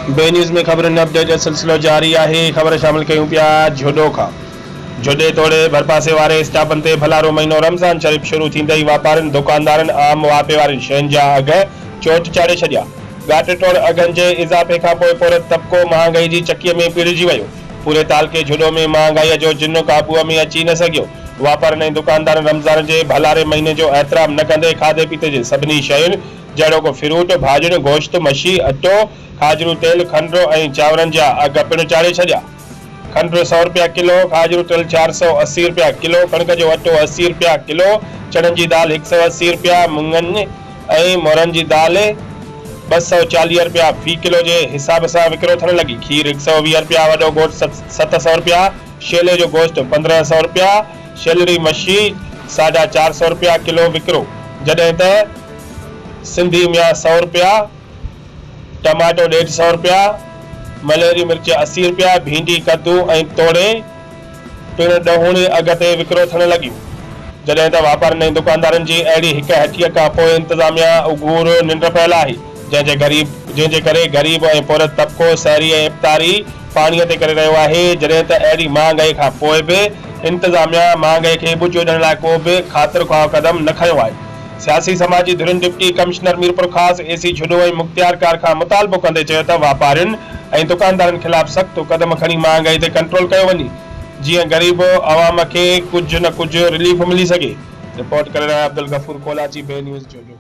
बे न्यूज़ में खबरुनि अपडेट जो सिलसिलो जारी है। खबर शामिल कयूं पिया झोडो खां। झोडे तोड़े भरपासे वारे स्टापन ते भलारो महीनो रमज़ान शरीफ़ शुरू थींदे ई वापारियुनि दुकानदारनि आम वापे वारनि शयुनि जा अघ चोट चाढ़े छॾिया। घाट टोड़ अघनि जे इज़ाफ़े खां पोइ पूरत तबिको महांगाई जी चकीअ में पिड़जी वियो। पूरे तालके झोडो में महांगाई जो जिन्नो काबूअ में अची न सघियो। वापारियुनि ऐं दुकानदारनि रमज़ान जे भलारे महीने जो एहतराम न कंदे खाधे पीते जे सभिनी शयुनि जहिड़ो फ्रूट भाॼियुनि गोश्त मच्छी अटो खाजरू तेल खंडु ऐं चांवरनि जा अघ पिणु चाढ़े छॾिया। खंडु 100 रुपया किलो, खाजरू तेल 480 रुपया किलो, कणक जो अटो 80 रुपया किलो, चणनि जी दाल 180 रुपया, मुङनि ऐं मोरनि जी दाल 240 रुपया फी किलो जे हिसाब सां विकिरो थियण लॻी। खीर 120 रुपया, वॾो गोश्त 700 रुपया, शेले जो गोश्त 1500 रुपया, शेलरी मच्छी 450 रुपया किलो विकिरो, जॾहिं त सिंधी मिया 100 रुपया, टमाटो 150 रुपया, मलेरी मिर्च 80 रुपया, भिंडी कद्दू ऐं तोड़े पिणु ॾहोणे अघ ते विकिरो थियण लॻियूं। जॾहिं त वापारियुनि ऐं दुकानदारनि जी अहिड़ी हिक हठीअ खां पोइ इंतज़ामिया उगूर निंड पियल आहे, जंहिंजे करे ग़रीब ऐं पूरत तबिको सहरी ऐं इफ़्तारी पाणीअ ते करे रहियो आहे। जॾहिं त अहिड़ी महांगाई खां पोइ बि इंतज़ामिया महांगाई खे बुझ ॾियण लाइ को बि ख़ातिरख़्वाह क़दम न खंयो आहे। सियासी समाजी धुरियुनि डिप्टी कमिश्नर मीरपुर ख़ास एसी झुडो ऐं मुख्तियार कार खां मुतालबो कंदे चयो त वापारियुनि ऐं दुकानदारनि ख़िलाफ़ सख़्त क़दम खणी महांगाई ते कंट्रोल कयो वञे, जीअं ग़रीब अवाम खे कुझु न कुझु रिलीफ मिली सघे। रिपोर्ट करे रहिया अब्दुल गफूर कोलाची, बे न्यूज़ झोडो।